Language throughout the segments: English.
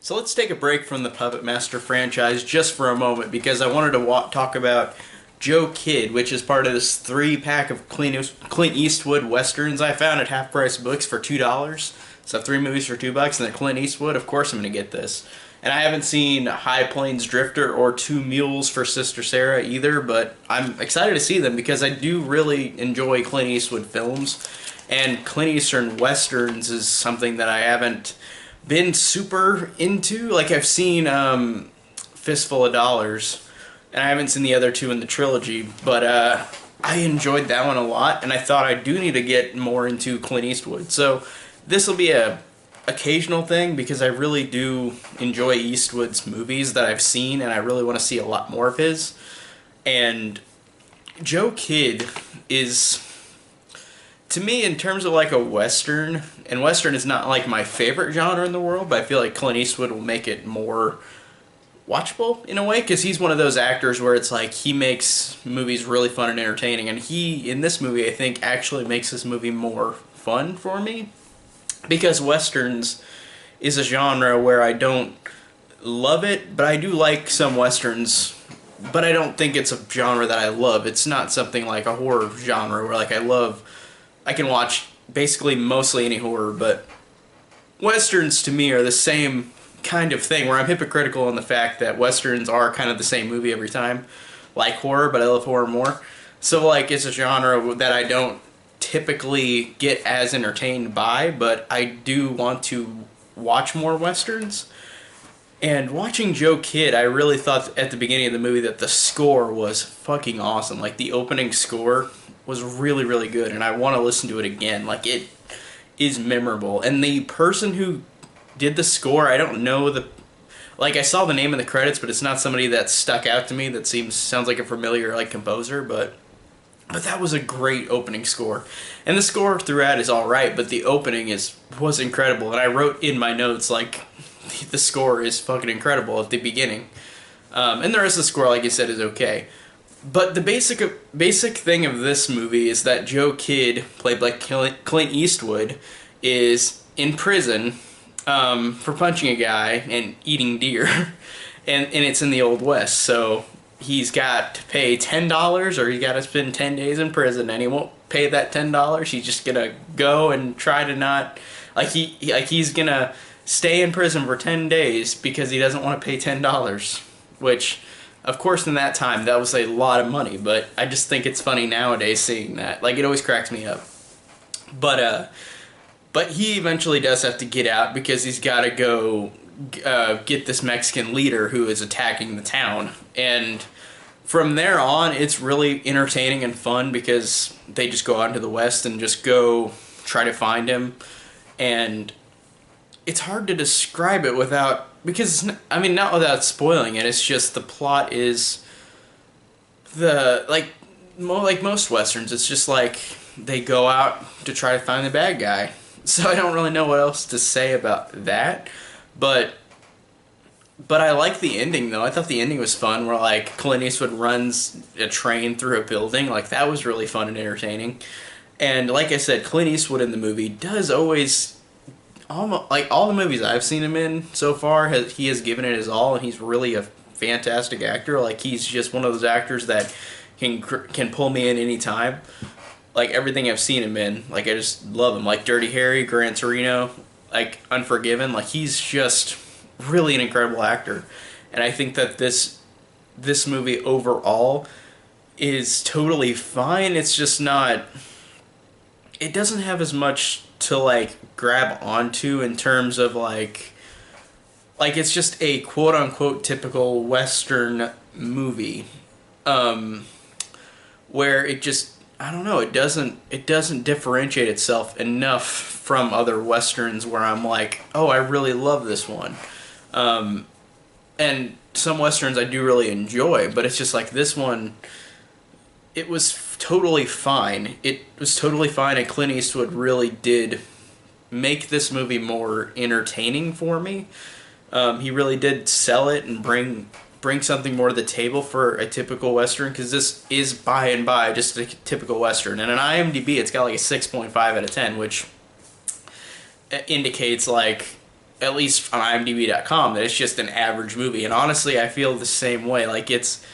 So let's take a break from the Puppet Master franchise just for a moment because I wanted to talk about Joe Kidd, which is part of this 3-pack of Clint Eastwood westerns I found at Half Price Books for $2. So 3 movies for $2, and they're Clint Eastwood. Of course I'm going to get this. And I haven't seen High Plains Drifter or Two Mules for Sister Sarah either, but I'm excited to see them because I do really enjoy Clint Eastwood films. And Clint Eastwood westerns is something that I haven't been super into. Like, I've seen Fistful of Dollars, and I haven't seen the other 2 in the trilogy, but I enjoyed that one a lot, and I thought I do need to get more into Clint Eastwood. So this will be a occasional thing because I really do enjoy Eastwood's movies that I've seen, and I really want to see a lot more of his. And Joe Kidd is, to me, in terms of like a western, and western is not like my favorite genre in the world, but I feel like Clint Eastwood will make it more watchable in a way, because he's one of those actors where it's like he makes movies really fun and entertaining, and he, in this movie, I think actually makes this movie more fun for me, because westerns is a genre where I don't love it, but I do like some westerns, but I don't think it's a genre that I love. It's not something like a horror genre where like I can watch basically mostly any horror, but westerns to me are the same kind of thing where I'm hypocritical in the fact that westerns are kind of the same movie every time, like horror, but I love horror more. So like it's a genre that I don't typically get as entertained by, but I do want to watch more westerns. And watching Joe Kidd, I really thought at the beginning of the movie that the score was fucking awesome. Like, the opening score was really, really good, and I want to listen to it again. Like, it is memorable. And the person who did the score, I don't know the... Like, I saw the name in the credits, but it's not somebody that stuck out to me that sounds like a familiar, like, composer, but that was a great opening score. And the score throughout is alright, but the opening was incredible. And I wrote in my notes, like, the score is fucking incredible at the beginning. And the rest of the score, like I said, is okay. But the basic thing of this movie is that Joe Kidd, played by Clint Eastwood, is in prison for punching a guy and eating deer. and it's in the Old West, so he's got to pay $10, or he's got to spend 10 days in prison, and he won't pay that $10. He's just gonna go and try to not, he's gonna stay in prison for 10 days because he doesn't want to pay $10, which, of course, in that time that was a lot of money. But I just think it's funny nowadays seeing that. Like, it always cracks me up. But he eventually does have to get out because he's got to go get this Mexican leader who is attacking the town. And from there on, it's really entertaining and fun because they just go out into the West and just go try to find him. And it's hard to describe it without, because, not without spoiling it. It's just the plot is like most westerns. It's just like they go out to try to find the bad guy. So I don't really know what else to say about that. But I like the ending, though. I thought the ending was fun, where like Clint Eastwood runs a train through a building. Like, that was really fun and entertaining. And like I said, Clint Eastwood in the movie does always, almost like all the movies I've seen him in so far, he has given it his all, and he's really a fantastic actor. Like, he's just one of those actors that can pull me in any time. Like, everything I've seen him in, like, I just love him. Like Dirty Harry, Gran Torino, like Unforgiven. Like, he's just really an incredible actor. And I think that this movie overall is totally fine. It's just not, it doesn't have as much to like grab onto in terms of like it's just a quote-unquote typical western movie, where it just, I don't know, it doesn't differentiate itself enough from other westerns where I'm like, oh, I really love this one. And some westerns I do really enjoy, but it's just like this one, it was totally fine. It was totally fine, and Clint Eastwood really did make this movie more entertaining for me. He really did sell it and bring something more to the table for a typical western, because this is by and by just a typical western. And on IMDb, it's got like a 6.5 out of 10, which indicates like at least on IMDb.com, that it's just an average movie. And honestly, I feel the same way. Like, it's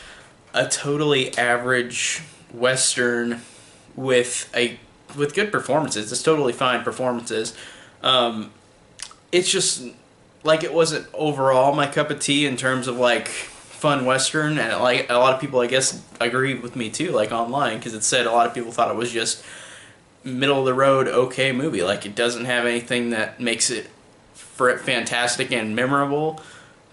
a totally average Western with good performances. It's totally fine performances. It's just like it wasn't overall my cup of tea in terms of like fun Western, and like a lot of people I guess agreed with me too, like online, because it said a lot of people thought it was just middle of the road okay movie. Like, it doesn't have anything that makes it fantastic and memorable,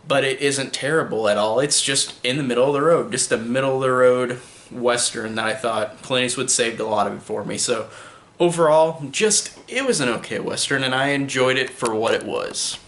but it isn't terrible at all. It's just in the middle of the road, just a middle of the road Western that I thought Clint Eastwood saved a lot of it for me. So overall, just it was an okay Western, and I enjoyed it for what it was.